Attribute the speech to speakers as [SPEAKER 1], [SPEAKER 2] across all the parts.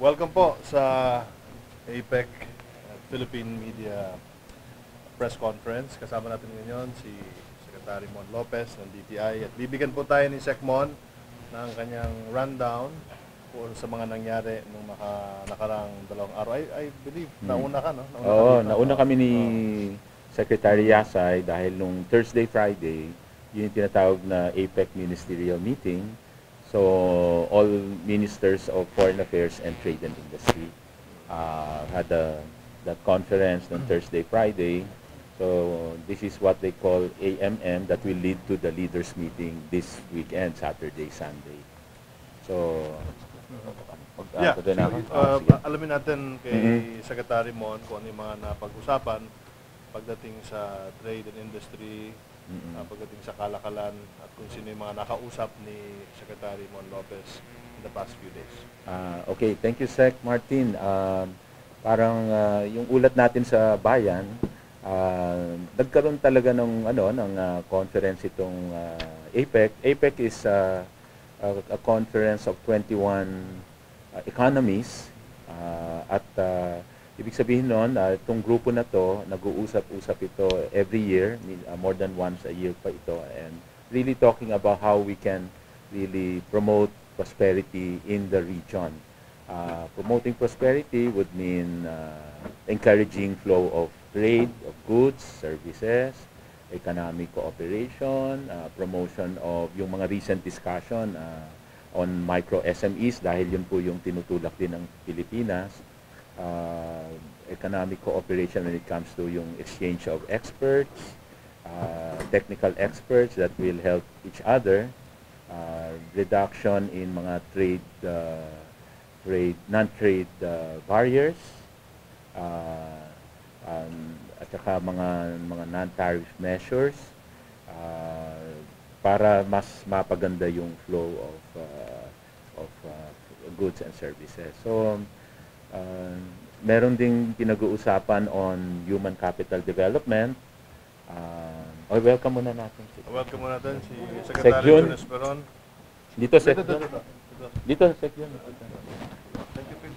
[SPEAKER 1] Welcome po sa APEC Philippine Media Press Conference. Kasama natin ngayon si Secretary Mon Lopez ng DTI at bibigyan po tayo ni Sec Mon ng kanyang rundown sa mga nangyari nung nakarang 2 araw. I believe nauna ka, no?
[SPEAKER 2] Nauna kami ni Secretary Yasay dahil nung Thursday, Friday, yun yung tinatawag na APEC Ministerial Meeting. So, all ministers of foreign affairs and trade and industry had that conference on Thursday, Friday. So, this is what they call AMM that will lead to the leaders meeting this weekend, Saturday, Sunday. So,
[SPEAKER 1] alamin natin kay Secretary Mon kung ano yung mga napag-usapan pagdating sa trade and industry, pagdating sa kalakalan at kung sino yung mga nakausap ni Secretary Mon Lopez in the past few days.
[SPEAKER 2] Okay, thank you Sec Martin. Yung ulat natin sa bayan, nagkaroon talaga ng conference itong APEC. APEC is a conference of 21 economies at ibig sabihin nun, itong grupo na to, nag-uusap-usap ito every year, more than once a year pa ito, and really talking about how we can really promote prosperity in the region. Promoting prosperity would mean encouraging flow of trade, of goods, services, economic cooperation, promotion of yung mga recent discussion on micro SMEs dahil yun po yung tinutulak din ng Pilipinas. Economic cooperation when it comes to yung exchange of experts, technical experts that will help each other, reduction in mga non-trade barriers, at saka mga non-tariff measures para mas mapaganda yung flow of goods and services. So, meron ding pinag-uusapan on human capital development. Welcome muna natin.
[SPEAKER 1] Welcome muna natin si Secretary Jun Esperon.
[SPEAKER 2] Dito, Sec. Dito, Sec.
[SPEAKER 1] Thank you, Phil.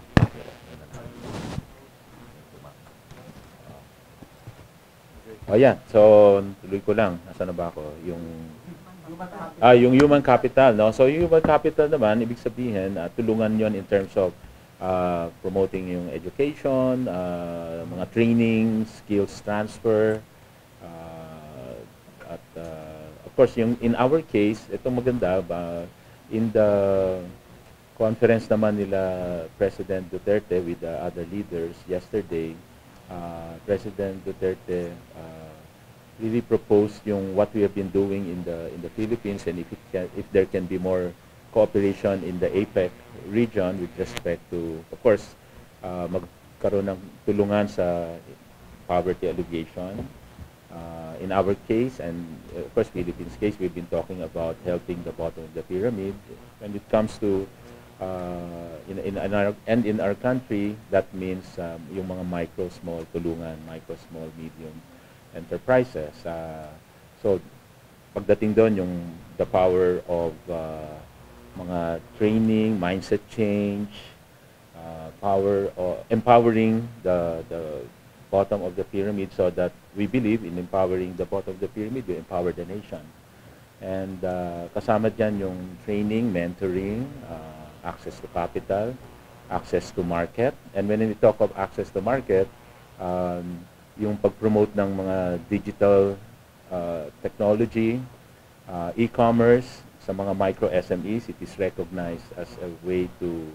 [SPEAKER 2] Yan. So, tuloy ko lang. Nasaan na ba ako? Yung human capital, no? So, yung human capital naman, ibig sabihin, tulungan yon in terms of promoting yung education, mga training, skills transfer, at of course, yung in our case, itong maganda, in the conference naman nila President Duterte with the other leaders yesterday, President Duterte really proposed yung what we have been doing in the Philippines, and if there can be more cooperation in the APEC region with respect to, of course, magkaroon ng tulungan sa poverty alleviation. In our case, and of course, Philippines case, we've been talking about helping the bottom of the pyramid. When it comes to, in our country, that means yung mga micro, small tulungan, micro, small, medium enterprises. So, pagdating doon, yung the power of mga training, mindset change, power of empowering the bottom of the pyramid, so that we believe in empowering the bottom of the pyramid, we empower the nation. And kasama dyan yung training, mentoring, access to capital, access to market. And when we talk of access to market, yung pag-promote ng mga digital technology, e-commerce, sa mga micro SMEs, it is recognized as a way to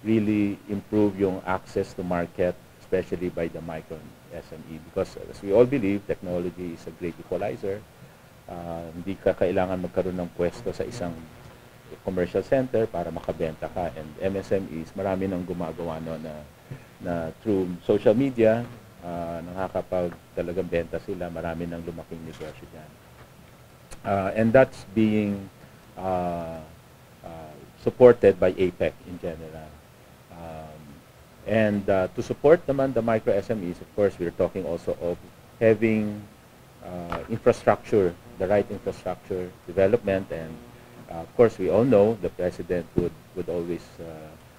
[SPEAKER 2] really improve yung access to market, especially by the micro SME. Because as we all believe, technology is a great equalizer. Hindi ka kailangan magkaroon ng pwesto sa isang commercial center para makabenta ka. And MSMEs, marami nang gumagawa na through social media, nakakapag talagang benta sila, marami nang lumaking negosyo dyan. And that's being supported by APEC in general. And to support naman the micro SMEs, of course, we're talking also of having infrastructure, the right infrastructure development. And of course, we all know the President would always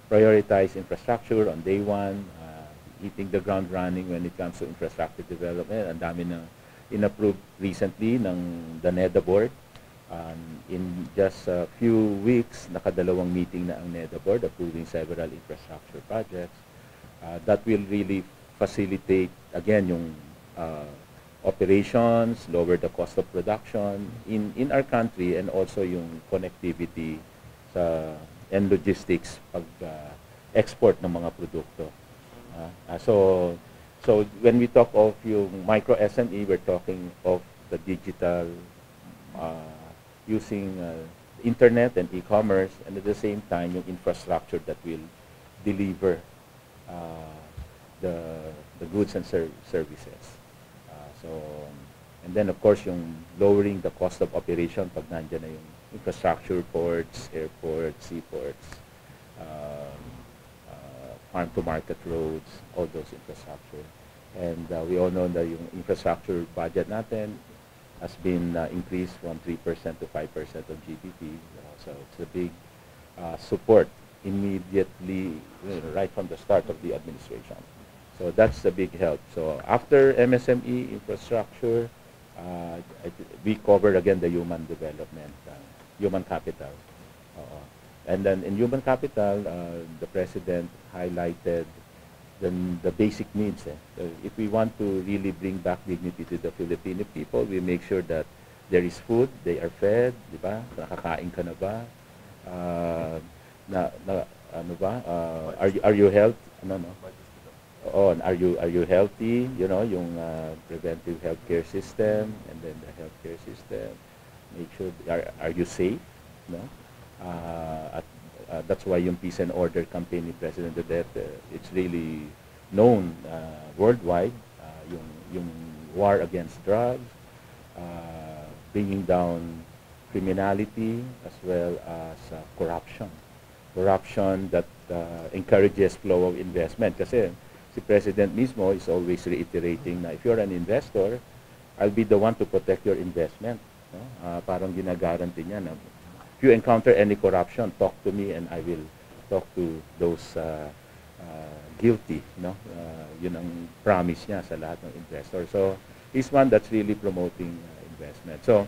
[SPEAKER 2] prioritize infrastructure on day one, hitting the ground running when it comes to infrastructure development. Ang dami na in-approve recently ng the NEDA board. In just a few weeks, nakadalawang meeting na ang NEDA board approving several infrastructure projects. That will really facilitate, again, yung operations, lower the cost of production in our country, and also yung connectivity sa and logistics pag export ng mga produkto. So when we talk of yung micro SME, we're talking of the digital using internet and e-commerce, and at the same time yung infrastructure that will deliver the goods and services. And then of course yung lowering the cost of operation pag nandiyan na yung infrastructure, ports, airports, seaports, farm-to-market roads, all those infrastructure. And we all know that yung infrastructure budget natin has been increased from 3% to 5% of GDP. So it's a big support immediately, right from the start of the administration. So that's a big help. So after MSME infrastructure, we covered again the human development, human capital. And then in human capital, the President highlighted the basic needs. If we want to really bring back dignity to the Filipino people, we make sure that there is food, they are fed, di ba? Nakakain ka na ba? Ano ba? Are you healthy? Ano, no? Are you healthy? You know, yung preventive healthcare system, and then the healthcare system. Make sure are you safe? No? That's why yung Peace and Order campaign ni President Duterte, it's really known worldwide. Yung war against drugs, bringing down criminality, as well as corruption that encourages flow of investment. Kasi si President mismo is always reiterating na if you're an investor, I'll be the one to protect your investment. No? Parang ginagaranti niya na if you encounter any corruption, talk to me and I will talk to those guilty. No? Yun ang promise niya sa lahat ng investor. So he's one that's really promoting investment. So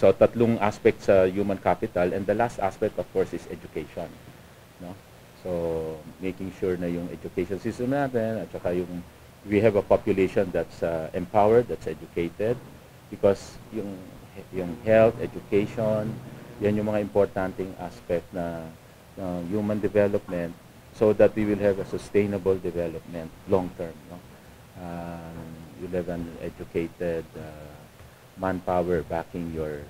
[SPEAKER 2] tatlong aspects sa human capital, and the last aspect of course is education. No? So making sure na yung education system natin at saka yung we have a population that's empowered, that's educated, because yung health, education, yan yung mga importanteng aspect na human development, so that we will have a sustainable development long term. No? You'll have an educated manpower backing your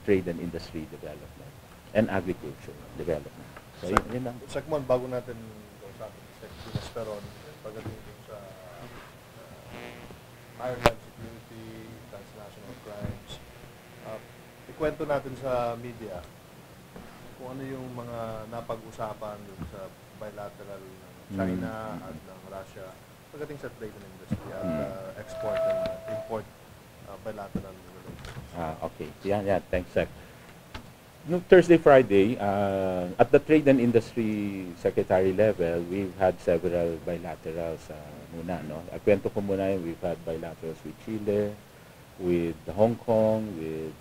[SPEAKER 2] trade and industry development and agriculture development. So yun lang.
[SPEAKER 1] Sekmon, bago natin kausapin si Secretary Esperon, pagdating sa maritime security, transnational crimes, ikwento natin sa media kung ano yung mga napag-usapan sa bilateral ng China at ng Russia pagdating sa trade and industry at export and import bilateral relations.
[SPEAKER 2] Okay. Yeah, thanks, Sec. No, Thursday, Friday, at the Trade and Industry Secretary level, we've had several bilaterals muna, no? Kwento ko muna yung we've had bilaterals with Chile, with Hong Kong, with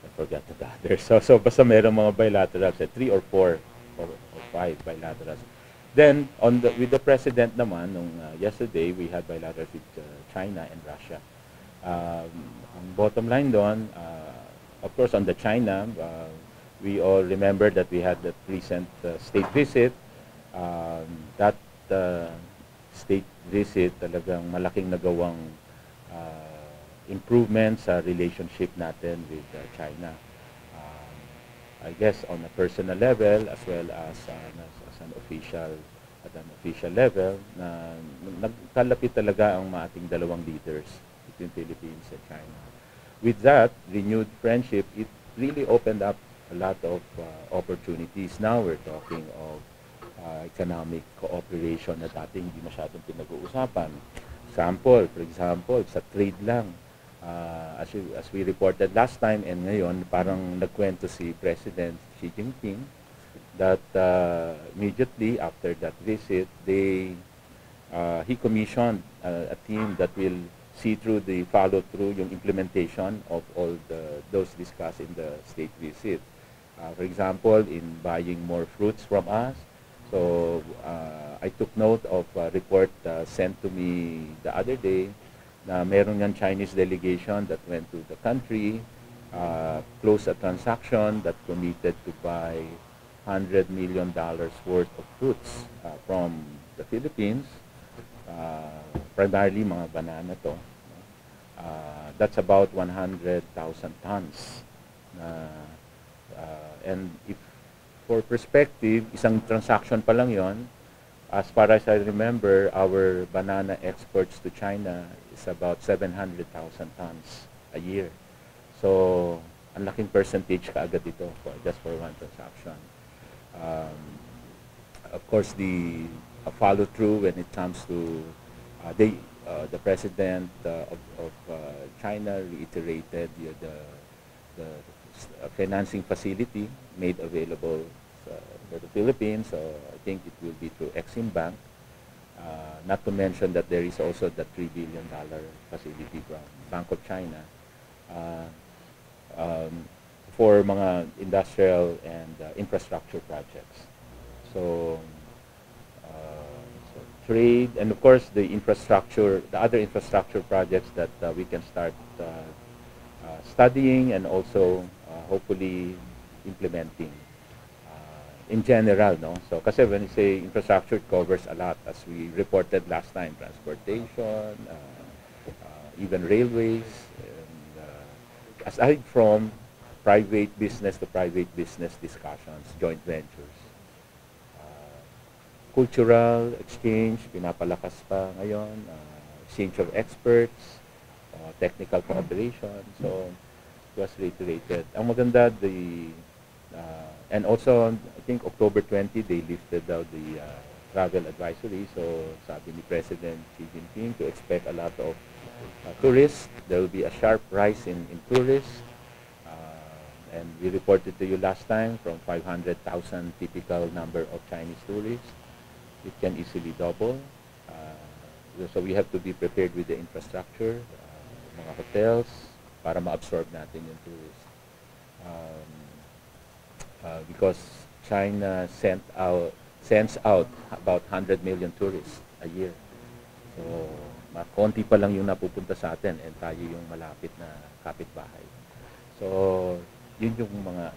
[SPEAKER 2] I forgot the others. So basta meron mga bilaterals, 3 or 4 or 5 bilaterals. Then with the President naman, yesterday we had bilaterals with China and Russia. Ang bottom line doon, of course on the China, we all remember that we had that recent state visit. That state visit talagang malaking nagawang improvement sa relationship natin with China. I guess on a personal level as well as an official at an official level na nagkalapit talaga ang ating dalawang leaders between Philippines and China. With that renewed friendship, it really opened up a lot of opportunities. Now we're talking of economic cooperation na dati hindi masyadong pinag-uusapan. For example, sa trade lang. As we reported last time and ngayon, parang nagkwento si President Xi Jinping that immediately after that visit, he commissioned a team that will see through the follow-through, yung implementation of all those discussed in the state visit. For example, in buying more fruits from us. So I took note of a report sent to me the other day na meron ng Chinese delegation that went to the country, closed a transaction that committed to buy $100 million worth of fruits from the Philippines, primarily mga banana to. That's about 100,000 tons. And if for perspective, isang transaction pa lang yon. As far as I remember, our banana exports to China is about 700,000 tons a year. So, ang laking percentage kaagad ito just for one transaction. Of course, the follow-through when it comes to the president of China reiterated the financing facility made available for the Philippines. So I think it will be through Exim Bank. Not to mention that there is also the $3 billion facility from Bank of China for mga industrial and infrastructure projects. So trade, and of course the other infrastructure projects that we can start studying and also hopefully implementing in general, no? So kasi when you say infrastructure, it covers a lot, as we reported last time: transportation, even railways, and aside from private business to private business discussions, joint ventures. Cultural exchange, pinapalakas pa ngayon, exchange of experts, technical cooperation. So it was reiterated. Ang maganda, and also I think October 20 they lifted out the travel advisory. So sabi ni President Xi Jinping to expect a lot of tourists. There will be a sharp rise in tourists. And we reported to you last time, from 500,000 typical number of Chinese tourists, it can easily double. So we have to be prepared with the infrastructure, mga hotels, para ma-absorb natin yung tourists. Because China sends out about 100 million tourists a year. So konti pa lang yung napupunta sa atin, and tayo yung malapit na kapitbahay. So yun yung mga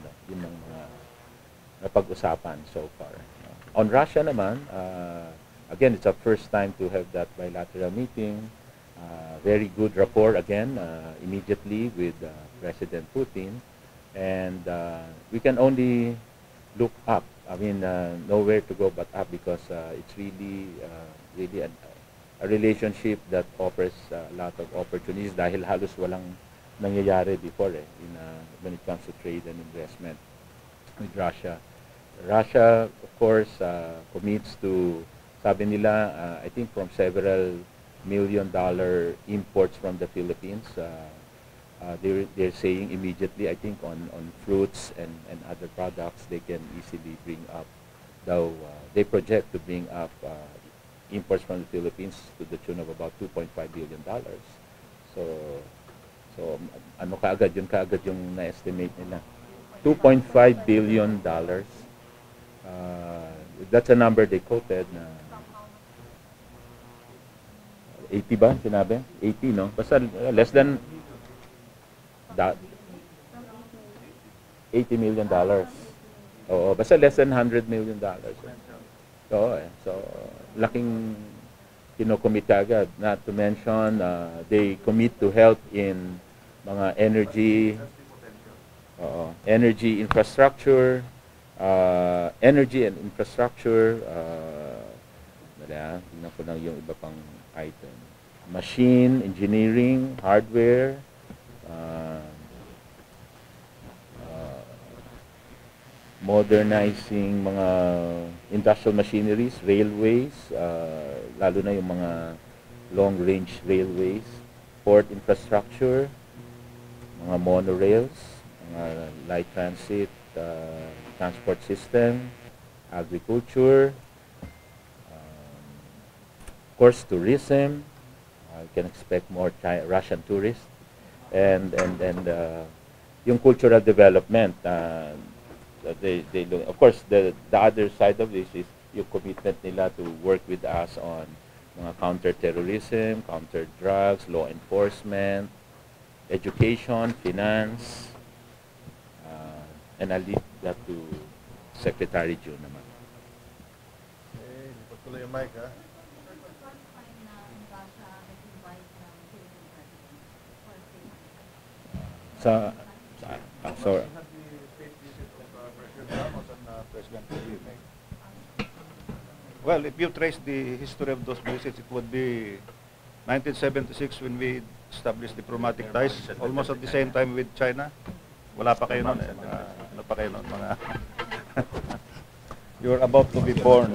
[SPEAKER 2] napag-usapan so far. On Russia naman, again, it's a first time to have that bilateral meeting. Very good rapport again, immediately with President Putin. And we can only look up. I mean, nowhere to go but up, because it's really a relationship that offers a lot of opportunities, dahil halos walang nangyayari before when it comes to trade and investment with Russia. Russia, of course, commits to, sabi nila, I think from several $1 million imports from the Philippines. They're saying immediately, I think on fruits and other products, they can easily bring up, though they project to bring up imports from the Philippines to the tune of about $2.5 billion. So ano kaagad yung na-estimate nila, $2.5 billion. That's a number they quoted na 80 ba sinabi? 80, no? Basta less than that, $80 million. Oo, basta less than $100 million. So laking kinocommit agad. Not to mention, they commit to help in mga energy infrastructure, energy and infrastructure, tingnan ko lang yung iba pang item. Machine, engineering, hardware, modernizing mga industrial machineries, railways, lalo na yung mga long-range railways, port infrastructure, mga monorails, mga light transit, transport system, agriculture, of course, tourism. You can expect more Russian tourists, and yung cultural development. They look, of course, the other side of this is yung commitment nila to work with us on mga counter-terrorism, counter-drugs, law enforcement, education, finance, and I'll leave that to Secretary June naman.
[SPEAKER 1] Eh, lipat ko lang yung mic, ha?
[SPEAKER 2] Sorry.
[SPEAKER 3] President Felipe. Well, if you trace the history of those visits, it would be 1976 when we established diplomatic ties, almost at the same time with China. Wala pa kayo nun eh. Ano pa kayo nun? You're about to be born.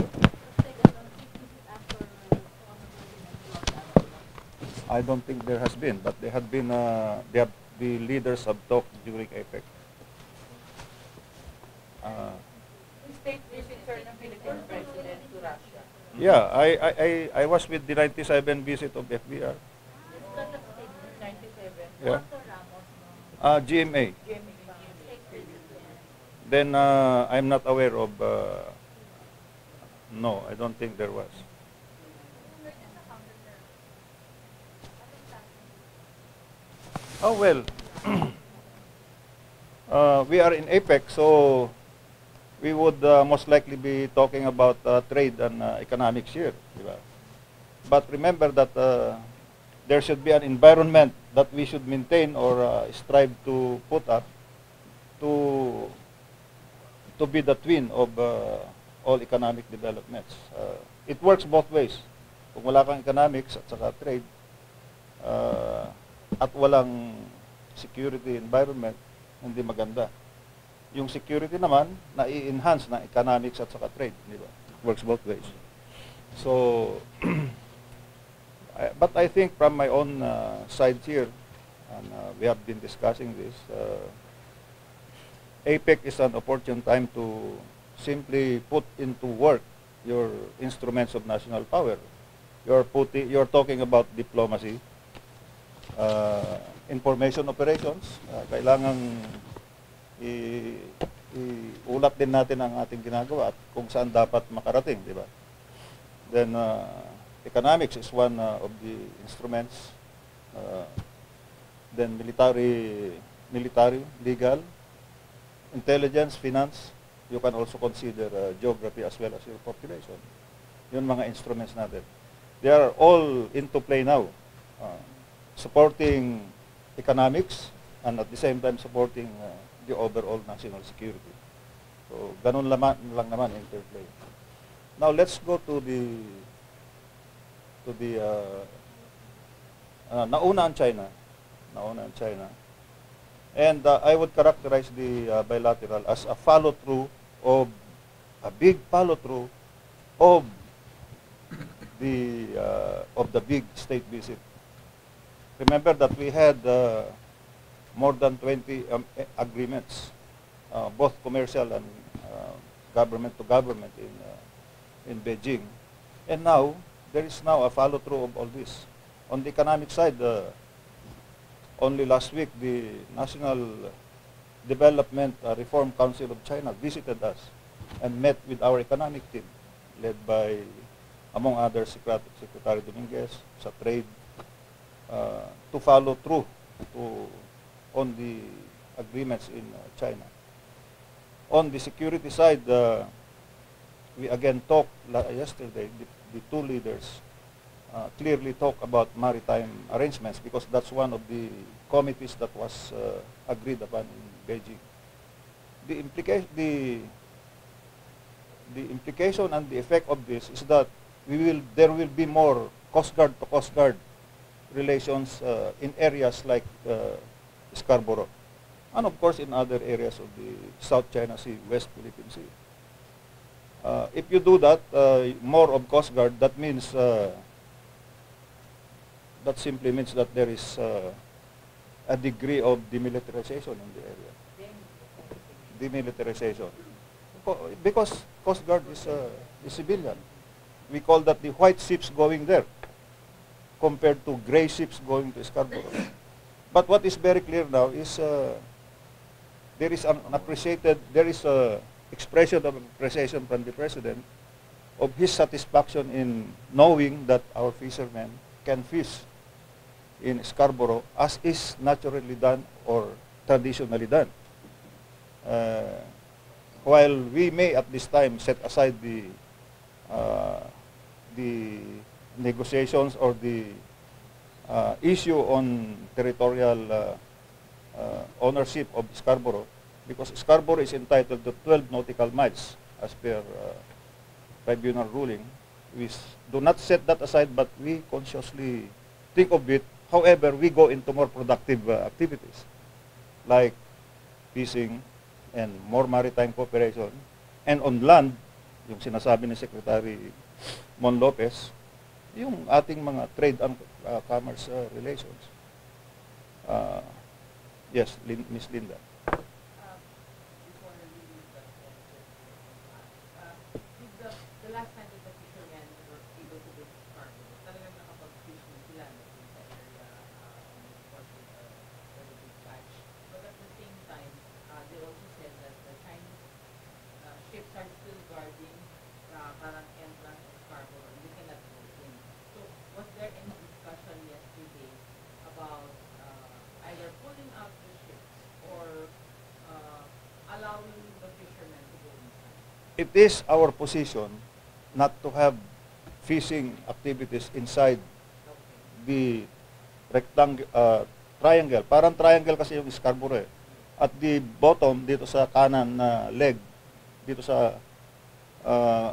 [SPEAKER 3] I don't think there has been, but there had been, the leaders have talked during APEC.
[SPEAKER 4] State visit, sir, ng Philippine President to Russia.
[SPEAKER 3] Yeah, I was with the 97 visit of FBR.
[SPEAKER 4] 97.
[SPEAKER 3] Yeah. GMA. Then I'm not aware of. No, I don't think there was. Oh well, we are in APEC, so we would most likely be talking about trade and economics here. Diba? But remember that there should be an environment that we should maintain or strive to put up to be the twin of all economic developments. It works both ways. Kung wala kang economics at saka trade, at walang security environment, hindi maganda. Yung security naman, na-i-enhance ng economics at saka trade. Di ba? Works both ways. So, but I think from my own side here, and we have been discussing this, APEC is an opportune time to simply put into work your instruments of national power. You're talking about diplomacy, information operations. Kailangang iulap din natin ang ating ginagawa at kung saan dapat makarating, di ba? Then economics is one of the instruments. Then military, legal, intelligence, finance. You can also consider geography as well as your population. Yun mga instruments natin. They are all into play now. Supporting economics and at the same time supporting the overall national security. So, ganun lang naman interplay. Now, let's go to the nauna ang China. And I would characterize the bilateral as a follow-through of, a big follow-through of the big state visit. Remember that we had more than 20 agreements, both commercial and government to government in Beijing. And now, there is now a follow-through of all this. On the economic side, only last week, the National Development Reform Council of China visited us and met with our economic team, led by, among others, Secretary Dominguez, sa trade, to follow through on the agreements in China. On the security side, we again talked yesterday, the two leaders clearly talk about maritime arrangements because that's one of the committees that was agreed upon in Beijing. The implication and the effect of this is that there will be more Coast Guard to Coast Guard relations in areas like Scarborough, and of course in other areas of the South China Sea, West Philippine Sea. If you do that, more of Coast Guard, that means that simply means that there is a degree of demilitarization in the area. Demilitarization. Because Coast Guard is civilian. We call that the white ships going there compared to gray ships going to Scarborough. But what is very clear now is there is a expression of appreciation from the President of his satisfaction in knowing that our fishermen can fish in Scarborough as is naturally done or traditionally done. While we may at this time set aside the negotiations or the issue on territorial ownership of Scarborough, because Scarborough is entitled to 12 nautical miles as per tribunal ruling. We do not set that aside, but we consciously think of it. However, we go into more productive activities like fishing and more maritime cooperation. And on land, yung sinasabi ni Secretary Mon Lopez, yung ating mga trade and commerce relations. Yes, Ms. Linda.
[SPEAKER 4] Before I leave the last time that the fishermen were able to go to Scarborough, talagang nakapag-fish na sila sa area on the big catch. But at the same time, they also said that the Chinese ships are still guarding parang entrance of Scarborough and they cannot go in. So was there any discussion yesterday about either pulling out the ships or allowing the fishermen to go inside?
[SPEAKER 3] It is our position not to have fishing activities inside the triangle. Parang triangle kasi yung Scarborough eh. At the bottom, dito sa kanan na leg, dito sa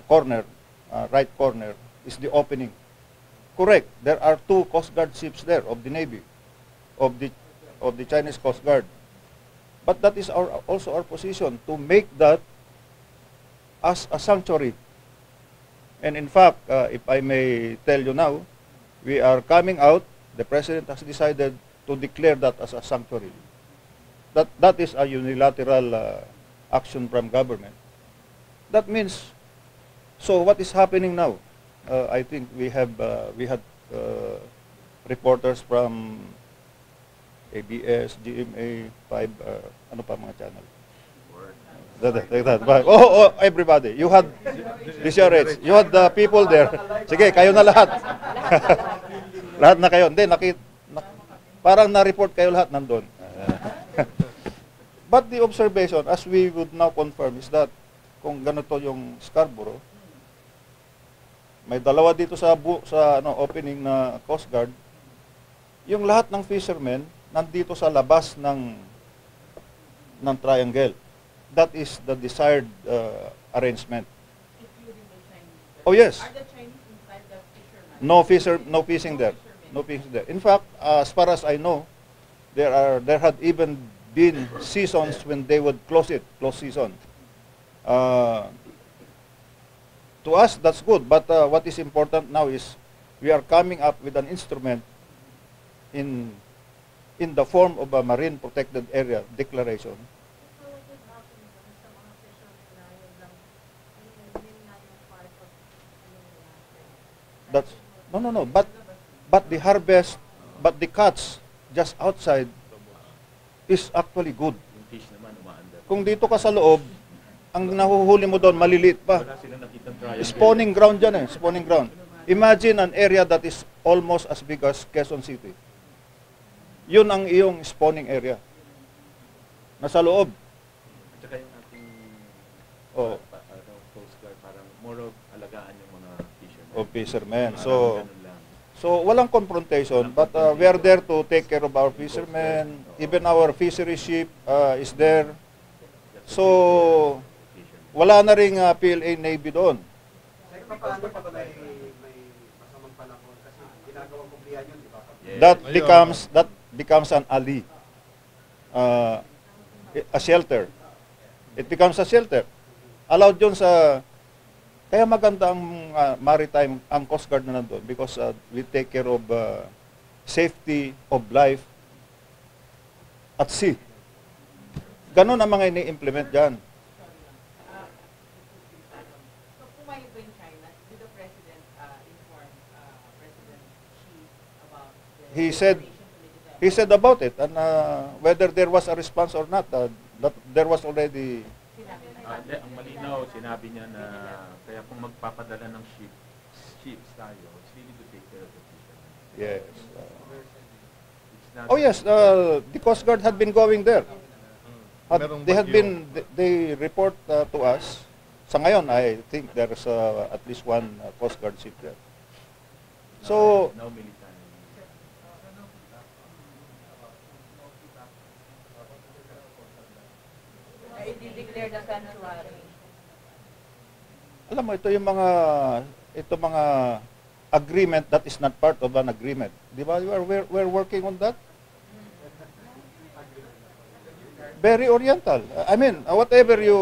[SPEAKER 3] corner, right corner, is the opening. Correct. There are 2 Coast Guard ships there of the Navy, of the Chinese Coast Guard. But that is also our position, to make that as a sanctuary. And in fact, if I may tell you now, we are coming out, the President has decided to declare that as a sanctuary. That is a unilateral action from government. That means, so what is happening now? I think we had reporters from ABS, GMA, 5, ano pa mga channel? Everybody. You had you had the people there. Sige, kayo na lahat. Lahat na kayo. Hindi, parang na-report kayo lahat nandun. But the observation, as we would now confirm, is that kung ganito yung Scarborough, may dalawa dito sa opening na Coast Guard, yung lahat ng fishermen nandito sa labas ng triangle. That is the desired arrangement.
[SPEAKER 4] Including the Chinese?
[SPEAKER 3] Oh yes.
[SPEAKER 4] Are the Chinese inside the fishermen?
[SPEAKER 3] No fishing there. No fishing there. In fact, as far as I know, there had even been seasons when they would close season. To us, that's good. But what is important now is we are coming up with an instrument in the form of a marine protected area declaration. That's no. But the harvest, but the catch just outside is actually good.
[SPEAKER 2] Yung fish naman umaandar.
[SPEAKER 3] Kung dito ka sa loob, ang nahuhuli mo doon maliliit pa.
[SPEAKER 2] Wala silang nakitang triangle.
[SPEAKER 3] Spawning ground yan eh, spawning ground. Imagine an area that is almost as big as Quezon City. Yun ang iyong spawning area. Nasa loob.
[SPEAKER 2] At saka yung ating Coast Guard, parang more of alagaan yung mga fishermen.
[SPEAKER 3] Of fishermen.
[SPEAKER 2] Parang ganun lang.
[SPEAKER 3] So walang confrontation, but we are there to take care of our fishermen. Even our fishery ship is there. So wala na ring PLA Navy doon.
[SPEAKER 5] Paano pa ba may masamang panahon kasi ginagawang kumplihan yun, di ba?
[SPEAKER 3] That becomes an alley, a shelter. It becomes a shelter. Allowed yun sa, kaya maganda ang maritime, ang Coast Guard na nandun because we take care of safety of life at sea. Ganon ang mga ini-implement dyan.
[SPEAKER 4] So, pumayag ba yung China? Did the President inform President Xi about the
[SPEAKER 3] He said-
[SPEAKER 4] donation to military?
[SPEAKER 3] He said about it, and whether there was a response or not, that there was already...
[SPEAKER 4] Sinabi na
[SPEAKER 2] Hindi, ang malinaw, sinabi niya na kaya kung magpapadala ng ships tayo, it's really to take care of the fishermen.
[SPEAKER 3] Yes.
[SPEAKER 2] It's not-
[SPEAKER 3] Oh yes, the Coast Guard had been going there.
[SPEAKER 1] Merong
[SPEAKER 3] They had
[SPEAKER 1] bagyo.
[SPEAKER 3] been, they report to us. Sa ngayon, I think there's at least one Coast Guard ship there. So,
[SPEAKER 2] No military.
[SPEAKER 6] I-declare the sanctuary.
[SPEAKER 3] alam mo, ito mga agreement that is not part of an agreement. Di ba? We're working on that. Very oriental. I mean, whatever you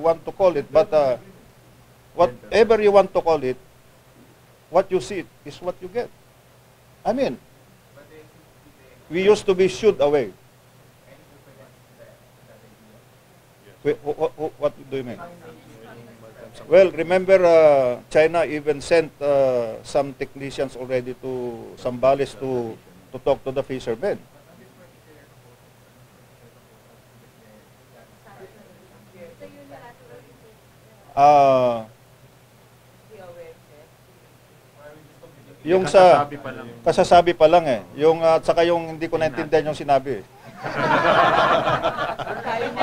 [SPEAKER 3] want to call it, but whatever you want to call it, what you see is what you get. I mean, we used to be shooed away. Wait, what do you mean? Well, remember, China even sent some technicians already to Zambales to talk to the fishermen. Yung sa
[SPEAKER 2] Kasasabi pa lang.
[SPEAKER 3] kasasabi pa lang eh. Yung at saka yung hindi ko naintindihan yung sinabi. Eh.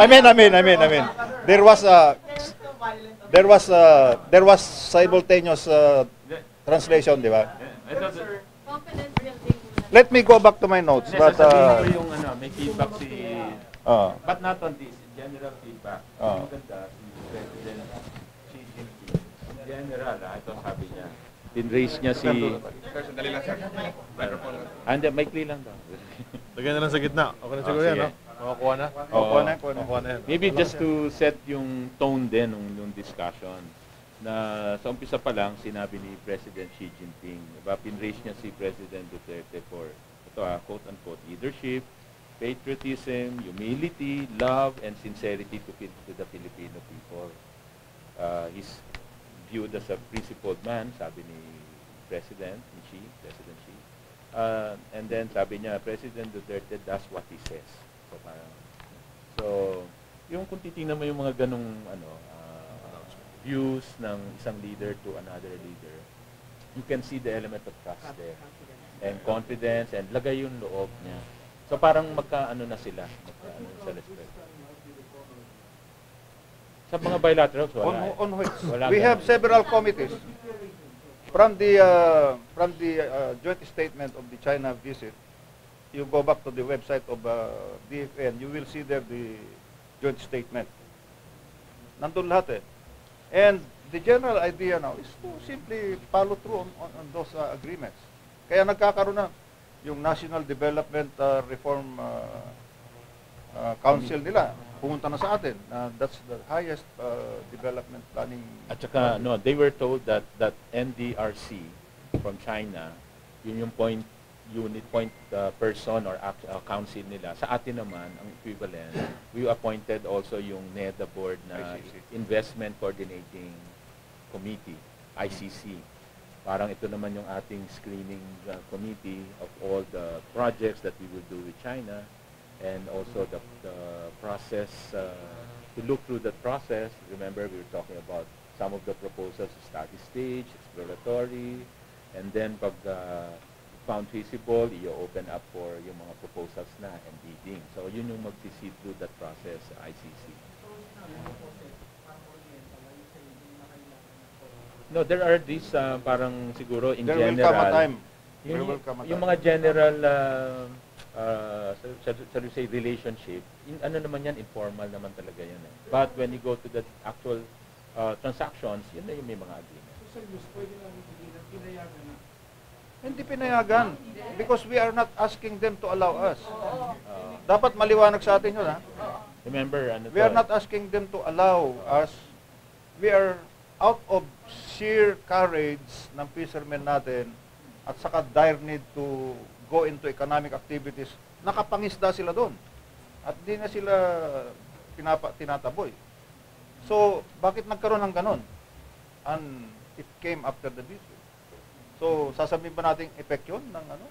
[SPEAKER 3] I mean. There was simultaneous translation, di ba?
[SPEAKER 2] Ito,
[SPEAKER 6] Confidence building muna.
[SPEAKER 3] Let me go back to my notes. But
[SPEAKER 2] sasabihin ko yung may feedback si,
[SPEAKER 3] uh,
[SPEAKER 2] but not on this, general feedback.
[SPEAKER 3] Ah.
[SPEAKER 2] Maganda si President Xi Jinping. General, ito sabi niya. Tinraise niya si...
[SPEAKER 1] Sandali lang, sir.
[SPEAKER 2] Hindi, maikli lang daw.
[SPEAKER 1] Lagyan na lang sa gitna. Okay na siguro
[SPEAKER 2] sige.
[SPEAKER 1] yan, no? Makakuha na?
[SPEAKER 2] Oo.
[SPEAKER 1] Makakuha na yan.
[SPEAKER 2] Maybe just to set yung tone din ng discussion na sa umpisa pa lang sinabi ni President Xi Jinping, diba, pinraise niya si President Duterte for ito quote-unquote leadership, patriotism, humility, love, and sincerity to the Filipino people. He's viewed as a principled man, sabi ni President Xi. And then sabi niya, President Duterte does what he says. So, yung kung titingnan mo yung mga ganong views ng isang leader to another leader, you can see the element of trust there. And confidence, and lagay yung loob niya. So parang magkaano na sila, sa respect. Sa mga bilaterals, wala.
[SPEAKER 3] on which
[SPEAKER 2] Wala
[SPEAKER 3] we
[SPEAKER 2] ganun.
[SPEAKER 3] have several committees. From the joint statement of the China visit, you go back to the website of DFN, you will see there the joint statement. Nandun lahat eh. And the general idea now is to simply follow through on those agreements. Kaya nagkakaroon na yung National Development Reform Council nila. Pumunta na sa atin. That's the highest development planning.
[SPEAKER 2] At saka, no, they were told that NDRC from China, yun yung point person or council nila. Sa atin naman, ang equivalent, we appointed also yung NEDA board na Investment Coordinating Committee, ICC. Parang ito naman yung ating screening committee of all the projects that we will do with China, and also the process, to look through that process. Remember, we were talking about some of the proposals, study stage, exploratory, and then pag found feasible, i-open up for yung mga proposals na and bidding. So yun yung mag-see through that process, ICC. No, there are these parang siguro in
[SPEAKER 3] There
[SPEAKER 2] general.
[SPEAKER 3] will come a time.
[SPEAKER 2] Yung,
[SPEAKER 3] There will come a
[SPEAKER 2] yung
[SPEAKER 3] time.
[SPEAKER 2] mga general, shall we say, relationship, ano naman yan, informal naman talaga yan. Eh. But when you go to the actual transactions, yun na yung may mga agreement.
[SPEAKER 3] Hindi pinayagan. Because we are not asking them to allow us. Dapat maliwanag sa atin yun, ha?
[SPEAKER 2] Remember, ano
[SPEAKER 3] We are not asking them to allow us. We are out of sheer courage ng fishermen natin. at saka dire need to go into economic activities, nakapangisda sila doon. At di na sila tinataboy. So, bakit nagkaroon ng ganon? And it came after the visit. So, sasabihin ba natin effect yun ng ano?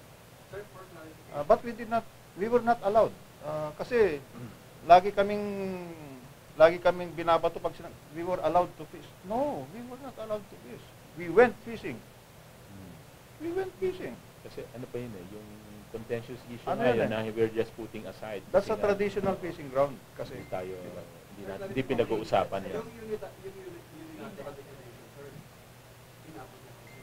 [SPEAKER 5] Sir, for clarification.
[SPEAKER 3] But we were not allowed. Kasi, lagi kaming binabato pag we were allowed to fish. No, we were not allowed to fish. We went fishing. We went fishing.
[SPEAKER 2] Kasi ano pa yun yung contentious issue
[SPEAKER 3] Ano
[SPEAKER 2] na
[SPEAKER 3] yun
[SPEAKER 2] yun na we're just putting aside.
[SPEAKER 3] That's
[SPEAKER 2] kasi
[SPEAKER 3] a
[SPEAKER 2] nga,
[SPEAKER 3] traditional fishing ground. Kasi,
[SPEAKER 2] Hindi tayo, hindi pinag-uusapan yun.
[SPEAKER 5] Yung unilateral declaration, sir, tinapos niya kasi.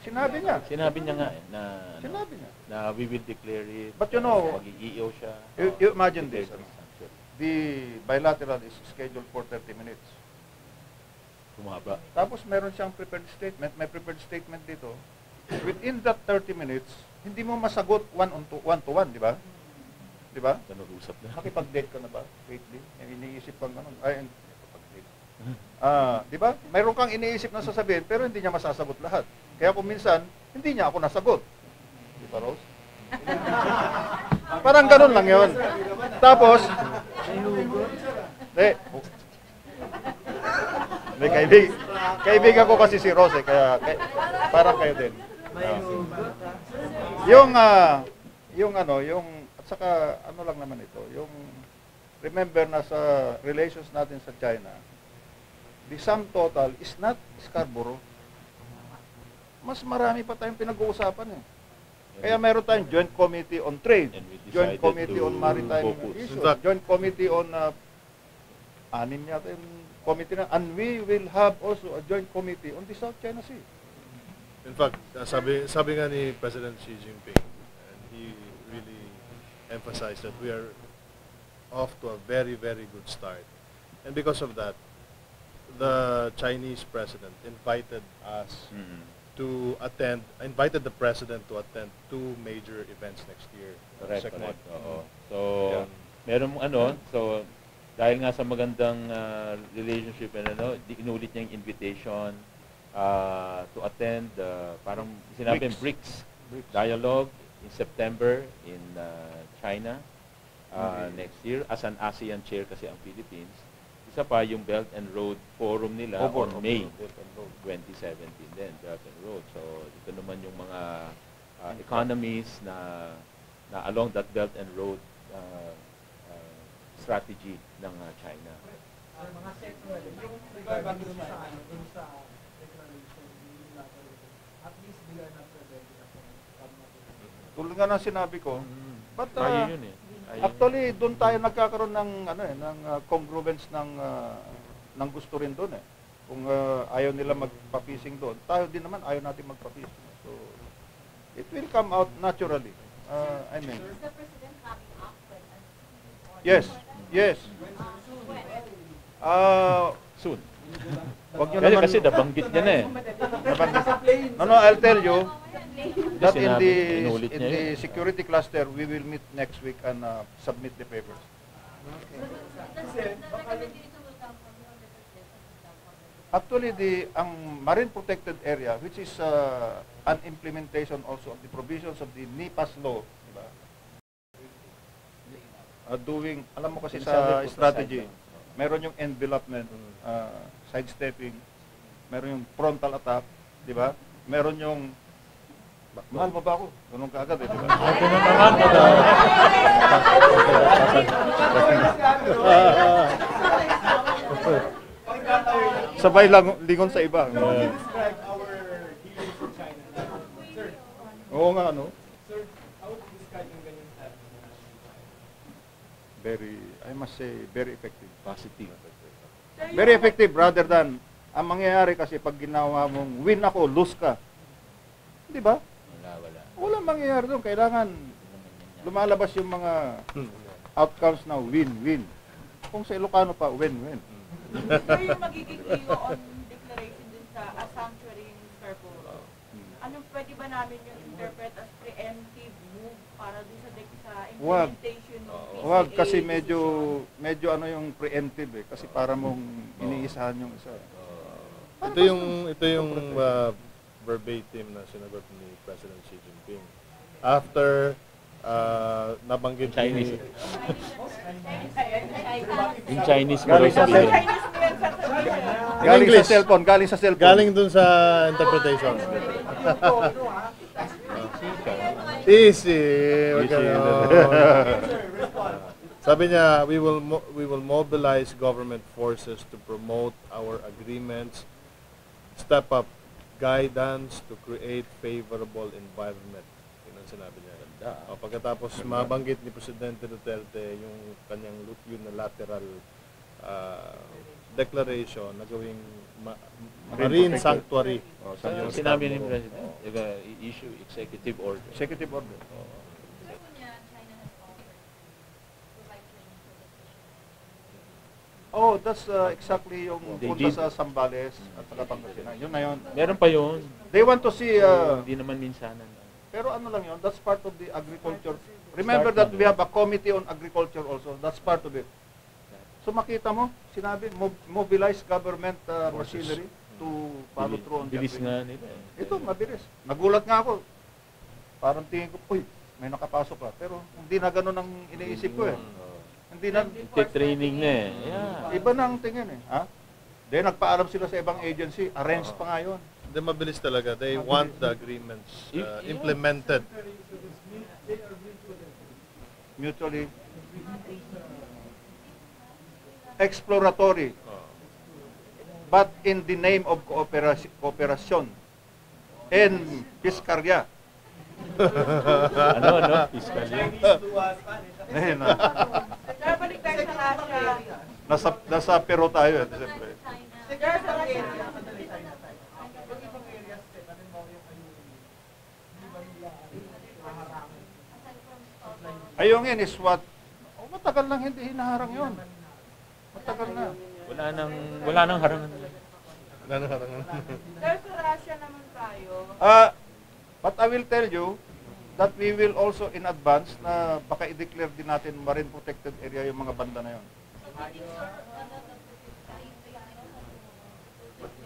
[SPEAKER 3] sinabi niya.
[SPEAKER 2] Sinabi niya nga na
[SPEAKER 3] Sinabi niya.
[SPEAKER 2] na we will declare it.
[SPEAKER 3] But you know,
[SPEAKER 2] mag-EO siya.
[SPEAKER 3] You imagine this.
[SPEAKER 2] declare disaster.
[SPEAKER 3] The bilateral is scheduled for 30 minutes.
[SPEAKER 2] Humaba.
[SPEAKER 3] Tapos meron siyang prepared statement. May prepared statement dito. Within that 30 minutes, hindi mo masagot one to one, di ba? Di ba?
[SPEAKER 2] Nag-usap na.
[SPEAKER 3] Nakipag-date ka na ba? Lately? Iniisip kang ganun. Ay, nakipag-date. Di ba? Mayroon kang iniisip na sasabihin, pero hindi niya masasagot lahat. Kaya kung minsan, hindi niya ako nasagot. Di ba, Rose? Parang ganun lang yun. Tapos, may kaibigan ko kasi si Rose, kaya parang kayo din. Yung at saka ano lang naman ito, yung remember na sa relations natin sa China, the sum total is not Scarborough. Mas marami pa tayong pinag-uusapan eh. Kaya meron tayong Joint Committee on Trade,
[SPEAKER 2] And we
[SPEAKER 3] Joint
[SPEAKER 2] decided
[SPEAKER 3] Committee
[SPEAKER 2] to
[SPEAKER 3] on Maritime
[SPEAKER 2] focus.
[SPEAKER 3] Issues,
[SPEAKER 1] In fact,
[SPEAKER 3] Joint Committee on 6 yata yung committee na, and we will have also a joint committee on the South China Sea.
[SPEAKER 1] In fact, sabi nga ni President Xi Jinping, and he really emphasized that we are off to a very, very good start. And because of that, the Chinese president invited us invited the president to attend 2 major events next year.
[SPEAKER 2] Correct,
[SPEAKER 1] SecMod.
[SPEAKER 2] correct. Oo. So,
[SPEAKER 1] Yeah.
[SPEAKER 2] meron so dahil nga sa magandang relationship and inulit niya yung invitation to attend parang sinabi BRICS dialogue in September in China next year as an ASEAN chair kasi ang Philippines. Isa pa yung Belt and Road Forum nila on May 2017 din, Belt and Road. So, ito naman yung mga economies na along that Belt and Road strategy ng China.
[SPEAKER 5] Mga sector, yung regarding dun sa declaration, at least they are not prevented ako.
[SPEAKER 3] Tulad nga ng sinabi ko, but
[SPEAKER 2] Kaya yun eh.
[SPEAKER 3] actually doon tayo nagkakaroon ng ng congruence ng gusto rin doon eh. Kung ayaw nila magpa-fishing doon, tayo din naman ayaw natin magpa-fishing. So it will come out naturally. I mean,
[SPEAKER 6] Is the president coming up with an
[SPEAKER 3] yes. Yes.
[SPEAKER 2] Soon.
[SPEAKER 3] Wag niyo
[SPEAKER 2] Kasi,
[SPEAKER 3] naman
[SPEAKER 2] kasi nabanggit niya na eh.
[SPEAKER 3] No, I'll tell you that in
[SPEAKER 2] Sinabi,
[SPEAKER 3] the
[SPEAKER 2] inulit niya yun.
[SPEAKER 3] security cluster we will meet next week and submit the papers. Actually, ang marine protected area, which is an implementation also of the provisions of the NIPAS law, di ba? Doing, alam mo kasi sa strategy, meron yung envelopment, sidestepping, meron yung frontal attack, di ba? Meron yung, mahal mo ba ako? Ganun ka agad eh, di ba? Sabay lang lingon sa iba.
[SPEAKER 5] Describe our dealings with China now. Sir,
[SPEAKER 3] Oo nga, no?
[SPEAKER 5] sir, how would you describe yung ganyan strategy na
[SPEAKER 3] Very, I must say, very effective.
[SPEAKER 2] Positive.
[SPEAKER 3] Very effective rather than, ang mangyayari kasi pag ginawa mong win ako, lose ka. Di ba?
[SPEAKER 2] Wala.
[SPEAKER 3] Walang mangyayari doon. Kailangan lumalabas yung mga outcomes na win-win. Kung sa Ilocano pa, win-win.
[SPEAKER 6] Sir, yung magiging EO on declaration dun sa sanctuary in Scarborough, anong pwede ba namin yung interpret as preemptive move para dun sa
[SPEAKER 3] Wag.
[SPEAKER 6] implementation ng PCA?
[SPEAKER 3] Huwag kasi medyo ano yung preemptive eh. Kasi para mong iniisahan yung isa.
[SPEAKER 1] Ito yung verbatim na sinagot ni President Xi Jinping. After nabanggit
[SPEAKER 2] Chinese.
[SPEAKER 1] ni...
[SPEAKER 2] Yung Chinese mo
[SPEAKER 3] Galing
[SPEAKER 2] daw
[SPEAKER 3] sa
[SPEAKER 2] sabihin.
[SPEAKER 6] Chinese mo yan sasabihin.
[SPEAKER 3] Galing sa
[SPEAKER 1] English.
[SPEAKER 3] cellphone, galing sa cellphone.
[SPEAKER 1] Galing dun sa interpretation. Easy. Wag ka
[SPEAKER 2] Easy.
[SPEAKER 1] na. Sabi niya, we will mobilize government forces to promote our agreements, step up guidance to create favorable environment. Yun ang sinabi niya. Pagkatapos mabanggit ni Presidente Duterte yung kanyang unilateral declaration na gawing marine sanctuary.
[SPEAKER 2] Yung sinabi ni President, issue executive order.
[SPEAKER 3] Executive order. Oh, that's exactly yung
[SPEAKER 2] They
[SPEAKER 3] punta
[SPEAKER 2] did.
[SPEAKER 3] sa Sambales at saka Pangasinan. Yun na yun.
[SPEAKER 2] Meron pa yun.
[SPEAKER 3] They want to see,
[SPEAKER 2] Hindi naman minsanan.
[SPEAKER 3] pero ano lang yun, that's part of the agriculture. Remember
[SPEAKER 2] Start
[SPEAKER 3] that
[SPEAKER 2] na
[SPEAKER 3] we have a committee on agriculture also. That's part of it. So makita mo, sinabi, mobilize government machinery to follow through on the
[SPEAKER 2] Bilis
[SPEAKER 3] agreement.
[SPEAKER 2] nga nila.
[SPEAKER 3] Ito, mabilis. Nagulat nga ako. Parang tingin ko, uy, may nakapasok pa. Pero hindi na ganun ang iniisip ko eh. Hindi na,
[SPEAKER 2] Training na eh. Yeah.
[SPEAKER 3] iba na ang tingin eh. Ha? Then nagpaalam sila sa ibang agency, arrange pa nga yun.
[SPEAKER 1] Hindi, mabilis talaga. They want the agreements implemented.
[SPEAKER 3] Mutually exploratory, but in the name of cooperation and Piscarya.
[SPEAKER 2] Ano? Fiscal yun.
[SPEAKER 3] Ayun na.
[SPEAKER 6] Sir, balik tayo sa Russia.
[SPEAKER 3] Nasa Peru tayo eh, siyempre.
[SPEAKER 6] Sir, sa Russia.
[SPEAKER 5] Yung ibang areas, halimbawa yung ayun, di ba nila haharangin?
[SPEAKER 3] Ayungin is what, matagal lang hindi hinaharang yun. Matagal na.
[SPEAKER 2] Wala nang harangan.
[SPEAKER 6] Sir, sa Russia naman tayo.
[SPEAKER 3] But I will tell you that we will also in advance na baka i-declare din natin marine protected area yung mga banda na yun.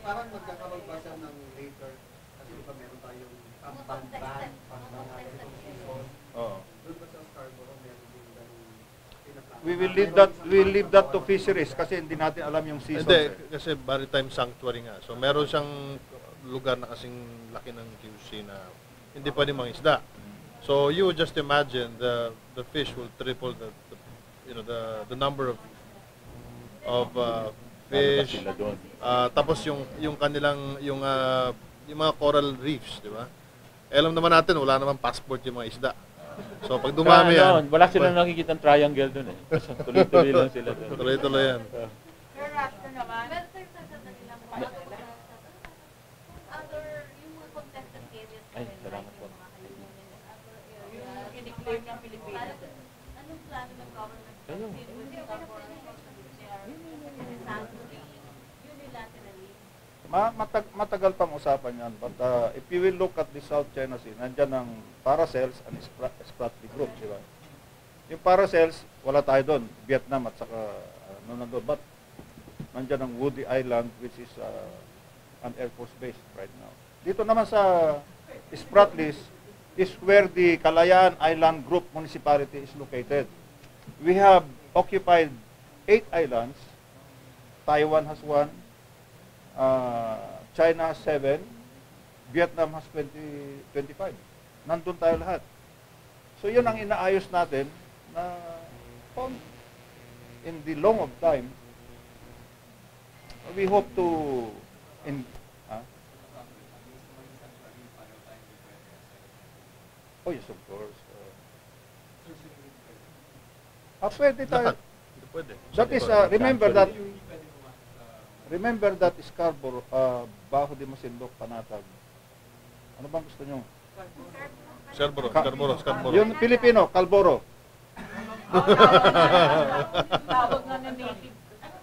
[SPEAKER 7] Parang magkakaroon ba siya ng later kasi di ba meron tayong ban pang mga ganitong season.
[SPEAKER 3] Oo.
[SPEAKER 7] Doon ba sa Scarborough meron din ganung pinaplano?
[SPEAKER 3] We will leave that to fisheries kasi hindi natin alam yung seasons.
[SPEAKER 1] Hindi,
[SPEAKER 3] Eh.
[SPEAKER 1] kasi maritime sanctuary nga. So meron siyang lugar na kasing laki ng QC na hindi pwede mangisda. So you just imagine the fish will triple the number of fish.
[SPEAKER 2] Sila doon.
[SPEAKER 1] Tapos yung kanilang yung mga coral reefs, di ba? Alam naman natin wala namang passport yung mga isda. So pag dumami yan,
[SPEAKER 2] Wala silang nakikita ng triangle doon eh. Kasi tuloy-tuloy lang sila doon.
[SPEAKER 1] tuloy-tuloy yan.
[SPEAKER 6] Sir, Russia naman.
[SPEAKER 2] Ay, salamat po.
[SPEAKER 6] Yung kiniklaim ng Pilipinas.
[SPEAKER 8] Anong plano ng government to
[SPEAKER 2] Ayun.
[SPEAKER 8] deal with Scarborough because they are sanctuary unilaterally?
[SPEAKER 3] Matagal pang usapan yan. But if you will look at the South China Sea, nandyan ang Paracels and Spratly Group, di ba? Yung Paracels, wala tayo doon. Vietnam at saka nandun. But nandyan ang Woody Island, which is an Air Force base right now. Dito naman sa Spratlys is where the Kalayaan Island Group Municipality is located. We have occupied 8 islands. Taiwan has 1. China has 7, Vietnam has 25. Nandun tayo lahat. So yun ang inaayos natin na in the long of time, we hope to oh yes, of course. Pwede tayo.
[SPEAKER 1] Lahat. Hindi pwede.
[SPEAKER 3] That is, remember that Scarborough, Bajo de Masinloc, Panatag. Ano bang gusto nyo?
[SPEAKER 1] Scarborough.
[SPEAKER 3] Yung Pilipino, Calboro.
[SPEAKER 6] Tawag nga na native.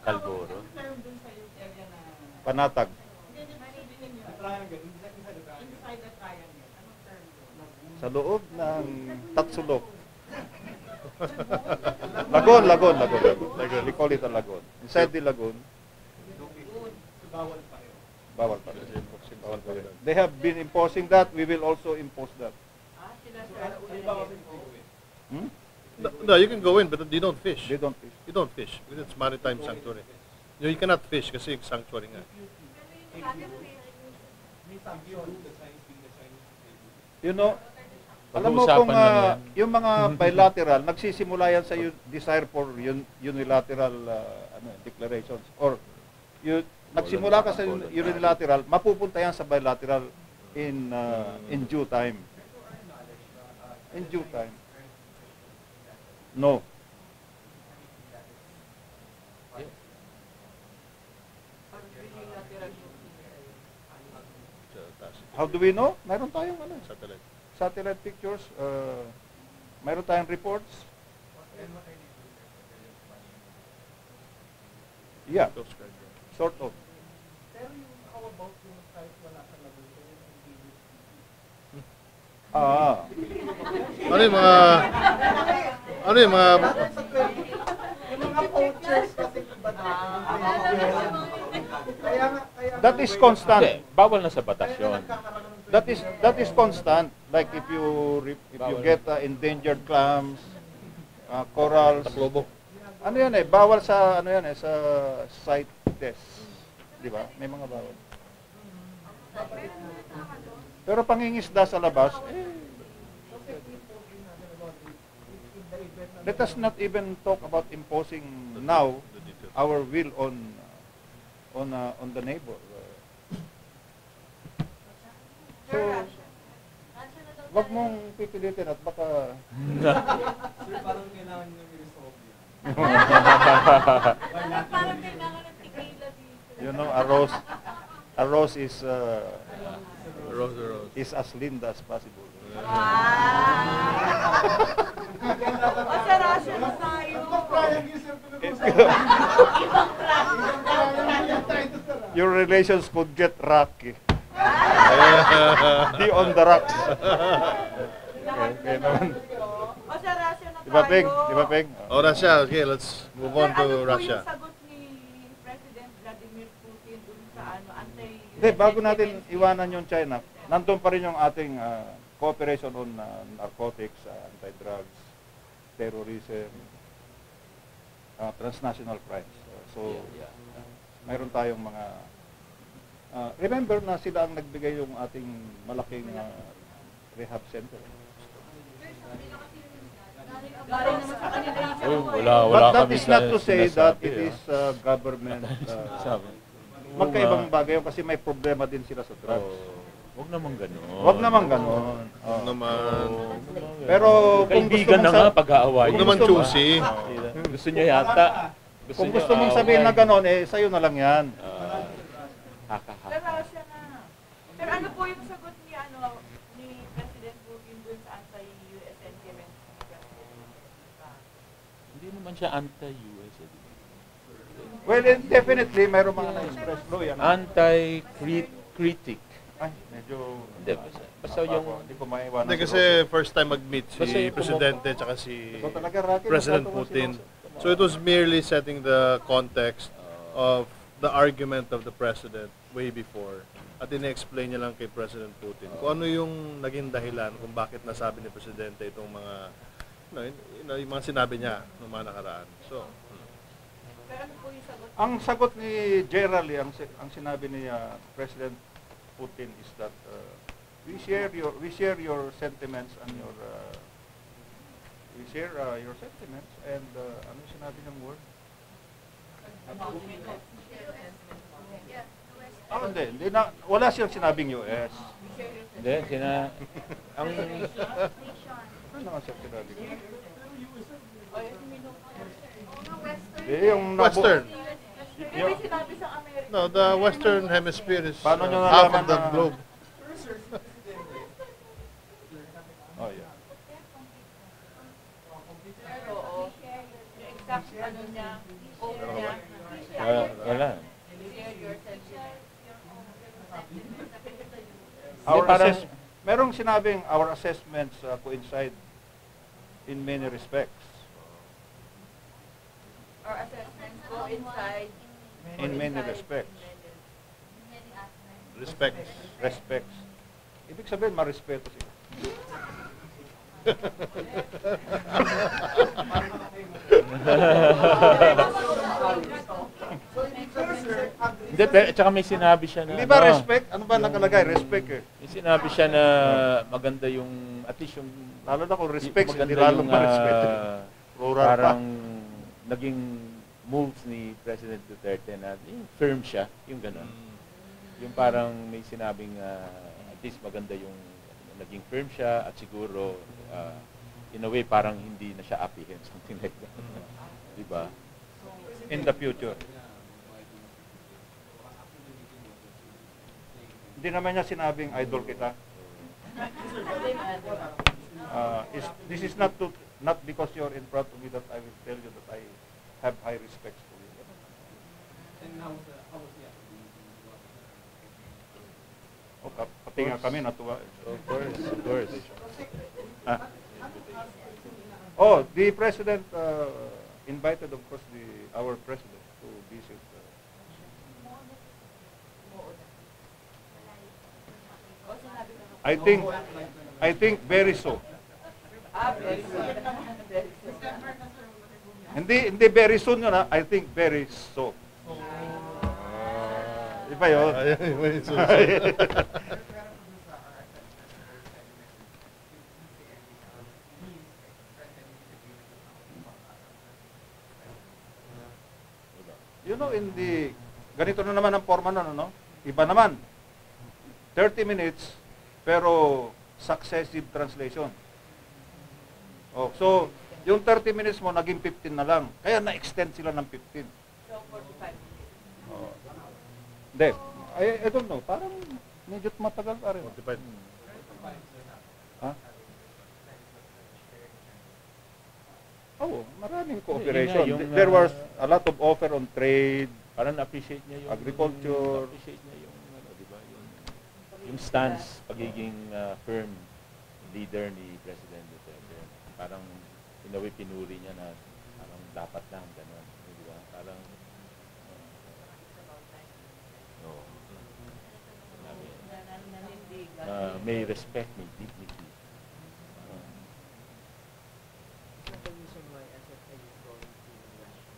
[SPEAKER 2] Calboro.
[SPEAKER 5] Term dun sa yung area na
[SPEAKER 3] Panatag.
[SPEAKER 5] triangle, inside the triangle.
[SPEAKER 6] Inside the triangle. Anong term doon?
[SPEAKER 3] Sa loob ng Tatsulok. Lagoon. We call it a lagoon. Inside the lagoon,
[SPEAKER 5] Bawal pa rin.
[SPEAKER 3] bawal pa rin. They have been imposing that. We will also impose that.
[SPEAKER 4] Sila sir,
[SPEAKER 3] Hmm?
[SPEAKER 1] No, you can go in, but you don't fish.
[SPEAKER 3] They don't fish.
[SPEAKER 1] You don't fish because it's maritime sanctuary. You cannot fish kasi sanctuary nga.
[SPEAKER 5] May sanction.
[SPEAKER 3] You know, alam mo kung yung mga bilateral, nagsisimula yan sa desire for unilateral declarations. Or nagsimula ka sa unilateral, mapupunta yan sa bilateral in due time. In due time. No. How do we know? Mayroon tayong
[SPEAKER 1] Satellite.
[SPEAKER 3] satellite pictures, mayroon tayong reports. Yeah,
[SPEAKER 1] Coast Guard.
[SPEAKER 3] sort of.
[SPEAKER 5] Pero yung how about yung kahit wala sa lagoon, yung activity?
[SPEAKER 1] Ano yung mga... Ano yung mga...
[SPEAKER 5] Yung mga poachers kasi iba na. Kaya
[SPEAKER 3] That is constant.
[SPEAKER 2] Hindi, bawal na sa batas yun.
[SPEAKER 3] That is constant. Like if you get endangered clams, corals. Ano yan bawal sa sa site test. 'Di ba? May mga bawal. Pero pangingisda sa labas, let us not even talk about imposing now our will on the neighbor. So, wag mong pipilitin at baka
[SPEAKER 5] Sir, parang kailangan nyo i-resolve yan.
[SPEAKER 8] Parang kailangan ng tigila dito.
[SPEAKER 3] you know, a rose is
[SPEAKER 1] Rose.
[SPEAKER 3] as linda as possible.
[SPEAKER 6] O sa Russia na tayo.
[SPEAKER 3] Your relations could get rocky. Be on the rocks. Okay naman.
[SPEAKER 6] O sa Russia na tayo.
[SPEAKER 3] Di ba, Peg? Di ba, Peg?
[SPEAKER 1] Oh, Russia. Okay, let's move on
[SPEAKER 6] Sir,
[SPEAKER 1] to Russia.
[SPEAKER 6] Ano po yung sagot ni President Vladimir Putin dun sa
[SPEAKER 3] Hindi, bago natin iwanan yung China, nandun pa rin yung ating cooperation on narcotics, anti-drugs, terrorism, transnational crimes. So, mayroon tayong mga... remember na sila ang nagbigay yung ating malaking rehab center.
[SPEAKER 6] Galing naman sa kanila yung
[SPEAKER 2] Wala
[SPEAKER 3] But that
[SPEAKER 2] kami
[SPEAKER 3] is not to say that
[SPEAKER 2] sinasabi,
[SPEAKER 3] it is government.
[SPEAKER 2] Sabi.
[SPEAKER 3] Magkaibang bagay yun kasi may problema din sila sa drugs.
[SPEAKER 2] Huwag naman ganun.
[SPEAKER 3] Huwag naman ganon.
[SPEAKER 1] Huwag naman.
[SPEAKER 3] Pero kung gusto
[SPEAKER 2] Kaibigan na nga
[SPEAKER 3] mong
[SPEAKER 2] pag-aaway.
[SPEAKER 1] Huwag naman choosy.
[SPEAKER 2] Gusto niya yata.
[SPEAKER 3] kung gusto mong sabihin na ganon, sa'yo na lang yan.
[SPEAKER 6] Sa Russia na. Pero ano po yung sagot ni President Putin dun sa anti-US sentiments ni President?
[SPEAKER 2] Hindi naman siya anti-US.
[SPEAKER 3] Well, definitely, mayroon mga na-express law yan.
[SPEAKER 2] Anti-critic.
[SPEAKER 3] Ay, medyo...
[SPEAKER 2] Hindi, basta yung...
[SPEAKER 3] Hindi ko maiwanan.
[SPEAKER 1] Hindi kasi first time mag-meet
[SPEAKER 2] Basta
[SPEAKER 1] si
[SPEAKER 2] yung
[SPEAKER 1] Presidente tsaka si
[SPEAKER 3] Ito talaga, Rocky,
[SPEAKER 1] President
[SPEAKER 3] nagkataon
[SPEAKER 1] Putin.
[SPEAKER 3] sila.
[SPEAKER 1] So it was merely setting the context of the argument of the President way before. At ine-explain niya lang kay President Putin kung ano yung naging dahilan kung bakit nasabi ni Presidente itong mga yung mga sinabi niya noong mga nakaraan. So,
[SPEAKER 6] Pero ano po yung sagot?
[SPEAKER 3] Ang sagot ni Gerald, ang sinabi ni President Putin is that we share your sentiments and your sentiments and ano sinabi ng word? Hindi na, wala siyang sinabing US.
[SPEAKER 2] Hindi, ang...
[SPEAKER 3] Ano naman siya sinabing?
[SPEAKER 8] Western.
[SPEAKER 3] Yung
[SPEAKER 1] Western.
[SPEAKER 6] May sinabi sa Amerika.
[SPEAKER 1] No, the Western Hemisphere is
[SPEAKER 3] Paano nyo
[SPEAKER 1] half
[SPEAKER 3] nalaman
[SPEAKER 1] of the
[SPEAKER 3] na-
[SPEAKER 1] globe.
[SPEAKER 3] Oh, yeah.
[SPEAKER 6] Pero yung exact ano niya, quote niya,
[SPEAKER 2] wala.
[SPEAKER 6] share your sentiments.
[SPEAKER 3] Our
[SPEAKER 2] parang-
[SPEAKER 3] merong sinabing our assessments coincide in many respects.
[SPEAKER 6] Our assessments go inside.
[SPEAKER 3] In many respects.
[SPEAKER 1] Respects.
[SPEAKER 3] Respects. Ibig sabihin, marespeto sila.
[SPEAKER 2] Hindi, pero tsaka may sinabi siya na...
[SPEAKER 3] Hindi ba
[SPEAKER 2] ano,
[SPEAKER 3] respect? Ano ba nakalagay? Respect eh.
[SPEAKER 2] May sinabi siya na maganda yung, at least yung...
[SPEAKER 3] Lalo na kung respect,
[SPEAKER 2] maganda
[SPEAKER 3] hindi lalo
[SPEAKER 2] yung,
[SPEAKER 3] ma-respeto. Rural pa.
[SPEAKER 2] parang naging moves ni President Duterte na yung firm siya, yung gano'n. Yung parang may sinabing at least maganda yung naging firm siya at siguro in a way parang hindi na siya apihin, something like that. Diba?
[SPEAKER 3] In the future. Hindi naman niya sinabing idol kita. This is not because you're in front of me that I will tell you that I have high respect for you. Oh, pati nga kami natuwa.
[SPEAKER 2] Of course.
[SPEAKER 3] Ah. Oh, the president invited, of course, our president to visit. I think very so. Hindi very soon yun, ha? I think very so. Iba yun. You know, ganito na naman ang forma nun, no? Iba naman. 30 minutes, pero successive translation. Oh, so, yung 30 minutes mo, naging 15 na lang. Kaya na-extend sila ng 15.
[SPEAKER 6] So, 45 minutes.
[SPEAKER 3] Oh. Hindi. I don't know. Parang medyo matagal pa rin.
[SPEAKER 1] 45.
[SPEAKER 3] Ha? Oh, maraming cooperation.
[SPEAKER 2] Yun nga, yung,
[SPEAKER 3] There was a lot of offer on trade,
[SPEAKER 2] Parang na-appreciate niya yung...
[SPEAKER 3] agriculture.
[SPEAKER 2] Na-appreciate niya yung, ano, di ba? Yung stance, pagiging firm leader ni President Duterte. Parang, in a way, pinuri niya na parang dapat lang, gano'n. Di ba? Parang... may respect, may dignity.
[SPEAKER 5] Is that the reason why SFA is going to Russia?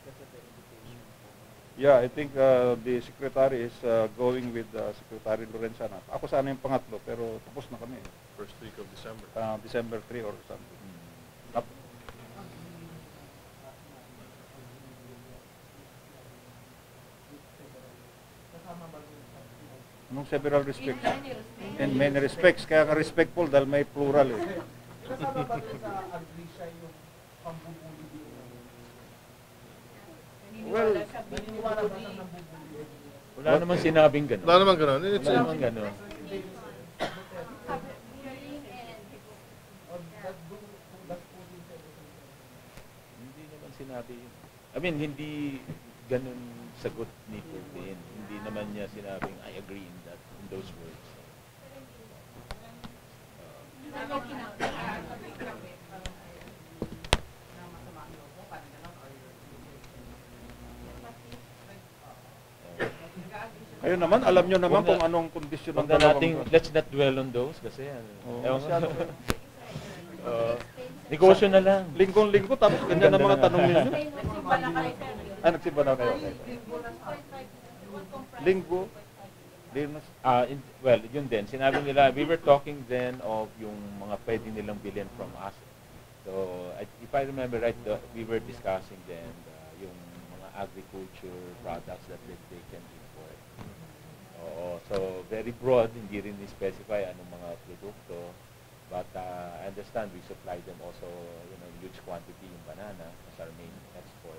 [SPEAKER 5] Because of the invitation from...
[SPEAKER 3] Yeah, I think the secretary is going with Secretary Lorenzana. Ako sana yung pangatlo, pero tapos na kami.
[SPEAKER 1] First week of December.
[SPEAKER 3] December 3 or something.
[SPEAKER 5] Kasama ba yun sa...
[SPEAKER 3] Anong several respects? In many respects. Kaya nga respectful dahil may plural eh.
[SPEAKER 5] Kasama ba yun sa Agrisha yung pambubuli dito?
[SPEAKER 3] Well,
[SPEAKER 5] Naniniwala ba siyang nambubuli?
[SPEAKER 2] Wala namang sinabing gano'n.
[SPEAKER 1] Wala naman ganun. It's,
[SPEAKER 2] Wala namang gano'n. Hindi naman sinabi yun. I mean, hindi ganun sagot ni Putin. Hindi naman niya sinabing, I agree in that, in those words.
[SPEAKER 3] Kayo naman, alam nyo naman kung anong kondisyon ng
[SPEAKER 2] Huwag na
[SPEAKER 3] dalawang...
[SPEAKER 2] nating, let's not dwell on those kasi
[SPEAKER 3] Oo,
[SPEAKER 2] ewan ko.
[SPEAKER 3] masyado.
[SPEAKER 2] Negosyo na lang.
[SPEAKER 3] Linggong-linggo, tapos ganyan ang mga tanong ninyo.
[SPEAKER 6] Nagsimba na kayo, sir.
[SPEAKER 3] Nagsimba na kayo. Linggo.
[SPEAKER 2] Well, yun din. Sinabi nila, we were talking then of yung mga pwede nilang bilhin from us. So, if I remember right, we were discussing then yung mga agriculture products that they can import. Oo, so very broad, hindi rin ni-specify anong mga produkto. But I understand we supply them also, huge quantity yung banana as our main export.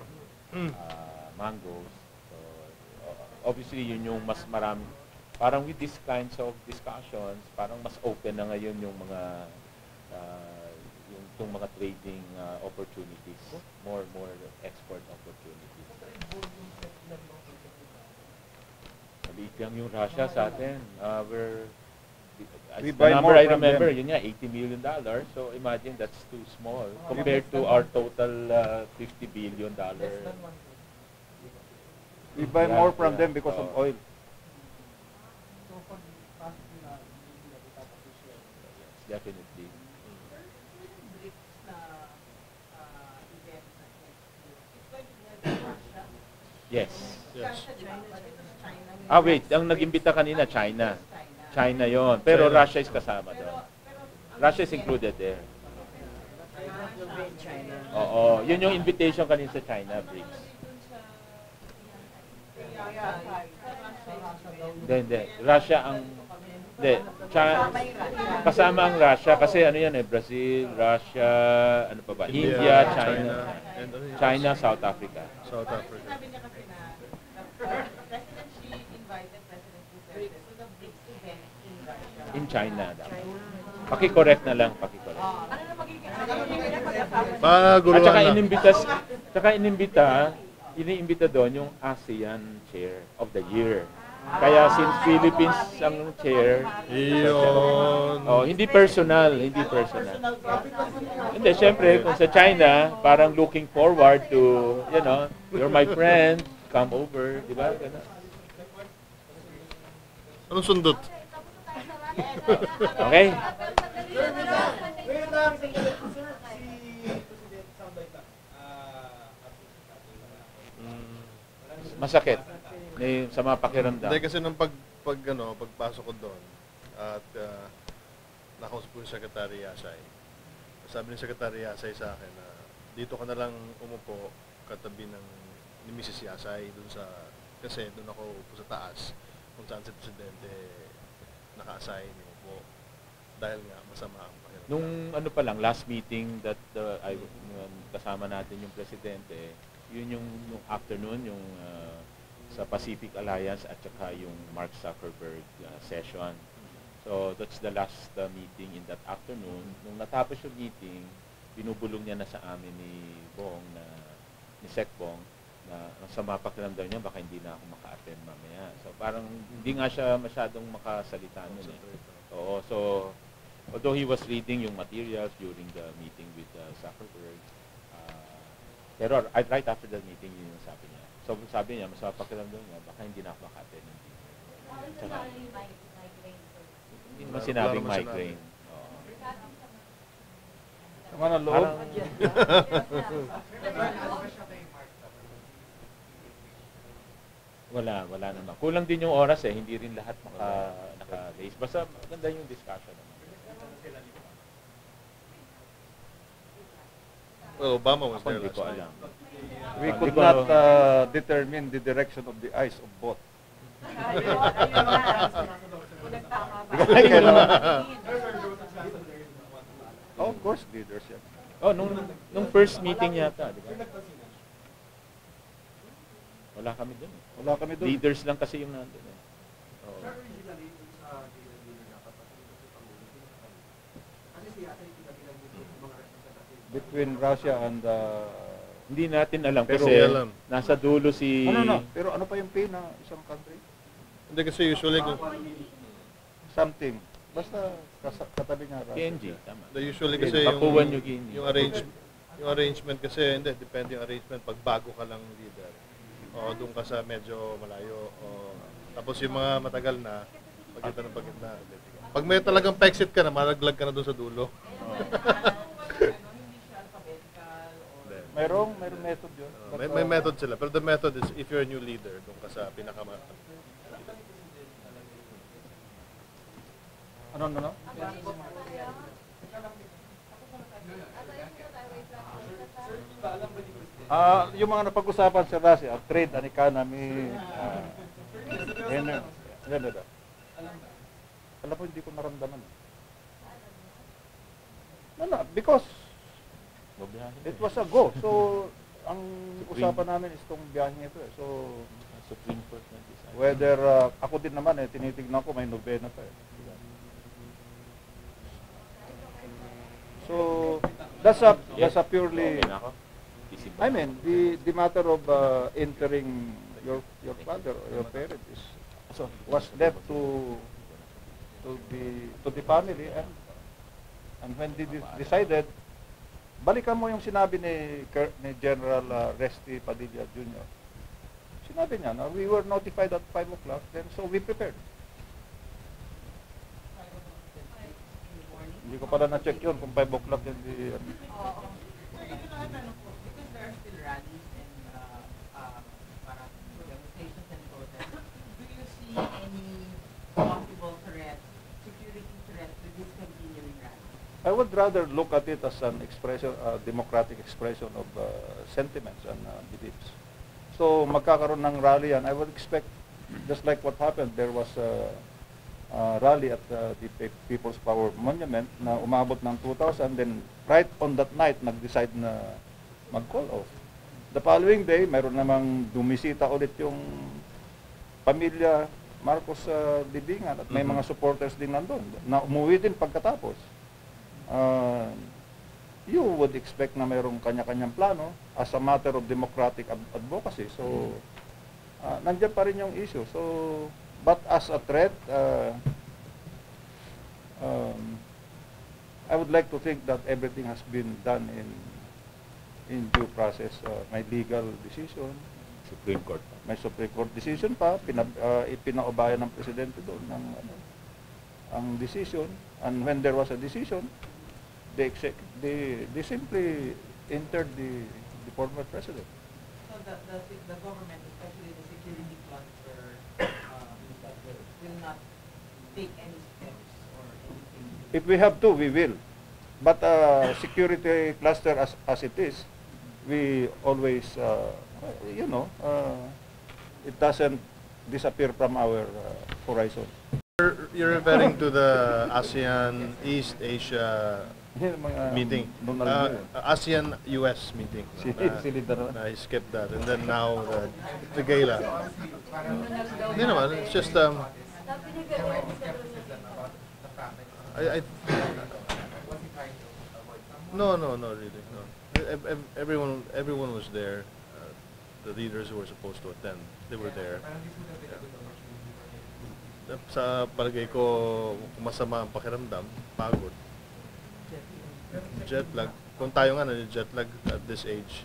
[SPEAKER 2] Mangoes. So, obviously, yun yung mas marami. Parang with these kinds of discussions, parang mas open na ngayon yung mga yung mga trading opportunities, more export opportunities. Maliit lang yung Russia sa atin.
[SPEAKER 3] We
[SPEAKER 2] The
[SPEAKER 3] buy
[SPEAKER 2] number
[SPEAKER 3] more
[SPEAKER 2] I
[SPEAKER 3] from
[SPEAKER 2] remember,
[SPEAKER 3] them.
[SPEAKER 2] yun nga, $80 million. So imagine that's too small compared to our total $50 billion.
[SPEAKER 5] Less than 1%.
[SPEAKER 3] We buy more from them because of
[SPEAKER 2] Oo.
[SPEAKER 3] oil.
[SPEAKER 2] definitely.
[SPEAKER 4] BRICS na event na next year, it's going to be held in Russia.
[SPEAKER 2] Yes.
[SPEAKER 1] Yes.
[SPEAKER 4] Russia, China, ito sa China.
[SPEAKER 2] Ah, wait, ang nag-imbita kanina, China. China yon. Pero
[SPEAKER 1] China.
[SPEAKER 2] Russia is kasama doon. Russia is included there. Oo, yun yung invitation kanina sa China, BRICS. Hindi. Russia ang... Hindi. Kasama ang Russia kasi ano yan eh, Brazil, Russia, ano pa ba? India, China.
[SPEAKER 1] and ano yun?
[SPEAKER 2] China, South Africa.
[SPEAKER 1] South Africa.
[SPEAKER 4] Sabi niya kasi na President Xi invited President Duterte to the BRICS event in Russia.
[SPEAKER 2] In China. Paki-correct na lang, paki-correct.
[SPEAKER 4] Ano na magiging pag-asawa?
[SPEAKER 1] Paguluhan
[SPEAKER 2] At saka
[SPEAKER 1] lang.
[SPEAKER 2] iniimbita doon yung ASEAN Chair of the Year. Kaya since Philippines ang chair,
[SPEAKER 1] Yun.
[SPEAKER 2] hindi personal. Hindi, syempre, kung sa China, parang looking forward to, you're my friend, come over, di ba? Ganun.
[SPEAKER 1] Anong sundot?
[SPEAKER 2] Okay?
[SPEAKER 5] Wait lang, si President Sambay ba?
[SPEAKER 2] Masakit. Sa mga pakiramdam.
[SPEAKER 1] Hindi kasi nung pagpasok ko doon at nakausap ko yung Secretary Yasay. Sabi ni Secretary Yasay sa akin na dito ka na lang umupo katabi ni Mrs. Yasay doon kasi doon ako upo sa taas kung saan si Presidente naka-assign umupo dahil nga masama ang pakiramdam.
[SPEAKER 2] Nung pa lang, last meeting that kasama natin yung Presidente, yun yung afternoon, yung sa Pacific Alliance at saka yung Mark Zuckerberg session. So that's the last meeting in that afternoon. Nung natapos yung meeting, binubulong niya na sa amin ni Sec Bong na ang sama pakiramdam niya, baka hindi na ako maka-attend mamaya. So parang hindi nga siya masyadong makasalita nun eh. Oo, so although he was reading yung materials during the meeting with Zuckerberg, pero right after the meeting, yun yung sabi niya. So sabi niya, masama pakiramdam niya, baka hindi na ako maka-attend ng meeting. Hindi naman sinabing migraine.
[SPEAKER 3] Sa mga loob.
[SPEAKER 2] Wala naman. Kulang din yung oras eh, hindi rin lahat naka-raise. Basta maganda yung discussion naman.
[SPEAKER 1] Well, Obama was
[SPEAKER 2] Ako
[SPEAKER 1] there
[SPEAKER 2] hindi
[SPEAKER 1] last
[SPEAKER 2] ko
[SPEAKER 1] night.
[SPEAKER 2] alam.
[SPEAKER 3] We
[SPEAKER 2] Hindi
[SPEAKER 3] could
[SPEAKER 2] ko-
[SPEAKER 3] not determine the direction of the eyes of both. Oh, of course, leadership.
[SPEAKER 2] Oh, nung first meeting yata, di ba? Wala kami dun eh.
[SPEAKER 3] Wala kami doon.
[SPEAKER 2] Leaders lang kasi yung nandun eh. Oo.
[SPEAKER 3] Between Russia and
[SPEAKER 2] Hindi natin alam
[SPEAKER 1] Pero
[SPEAKER 2] kasi
[SPEAKER 1] hindi alam.
[SPEAKER 2] nasa dulo si...
[SPEAKER 3] no. Pero ano pa yung pay na isang country?
[SPEAKER 1] Hindi kasi usually,
[SPEAKER 3] Something. Basta katabi nga Russia.
[SPEAKER 2] PNG, tama.
[SPEAKER 1] usually kasi
[SPEAKER 2] Papua New Guinea.
[SPEAKER 1] yung arrangement kasi, hindi, depende yung arrangement pag bago ka lang leader. O doon ka sa medyo malayo. Tapos yung mga matagal na, pagkita. Pag may talagang pa-exit ka na, malaglag ka na doon sa dulo.
[SPEAKER 3] Mayroong method yun.
[SPEAKER 1] May method sila. Pero the method is, if you're a new leader, doon ka sa pinaka...
[SPEAKER 3] Ano? Yung mga napag-usapan sa Russia, trade and economy, alam po, hindi ko naramdaman. No, because it was a go. So, ang usapan namin is itong biyaheng ito eh. So,
[SPEAKER 2] Supreme Court na decide.
[SPEAKER 3] whether, ako din naman eh, tinitignan ko, may nobena pa eh. So, that's a purely,
[SPEAKER 2] Okay na ako? Isip
[SPEAKER 3] I mean, the matter of entering your father or your parent is was left to the family, and when they decided, balikan mo yung sinabi ni General Resty Padilla Jr. Sinabi niya na we were notified at 5 o'clock, then so we prepared. Hindi ko pala na-check yun kung 5 o'clock yun.
[SPEAKER 6] Oo.
[SPEAKER 4] Sir, ito lang ang tanong ko, because there are still rallies and parang demonstrations and protests, do you see any possible threat, security threat to this continuing rally?
[SPEAKER 3] I would rather look at it as an expression, democratic expression of sentiments and beliefs. So magkakaroon ng rally yan. I would expect, just like what happened, there was a rally at the People's Power Monument na umabot ng 2,000, then right on that night, nag-decide na mag-call off. The following day, meron namang dumisita ulit yung pamilya Marcos sa Libingan at may mga supporters din nandun na umuwi din pagkatapos. You would expect na mayroong kanya-kanyang plano as a matter of democratic advocacy. So, nandiyan pa rin yung issue. So, but as a threat, I would like to think that everything has been done in due process. May legal decision,
[SPEAKER 2] Supreme Court.
[SPEAKER 3] may Supreme Court decision pa, ipinaubayan ng Presidente doon ng ang decision. And when there was a decision, they simply entered the former President.
[SPEAKER 4] So the government, especially the security cluster, will not take any steps or anything?
[SPEAKER 3] If we have to, we will. But security cluster as it is, we always, it doesn't disappear from our horizon.
[SPEAKER 1] You're referring to the ASEAN East Asia meeting, ASEAN-US meeting. I skipped that, and then now the gala. Hindi naman, it's just I no, really, no. Everyone was there. The leaders who were supposed to attend, they were there. Sa palagay ko, masama ang pakiramdam, pagod. Jet lag. Kung tayo nga na jet lag at this age,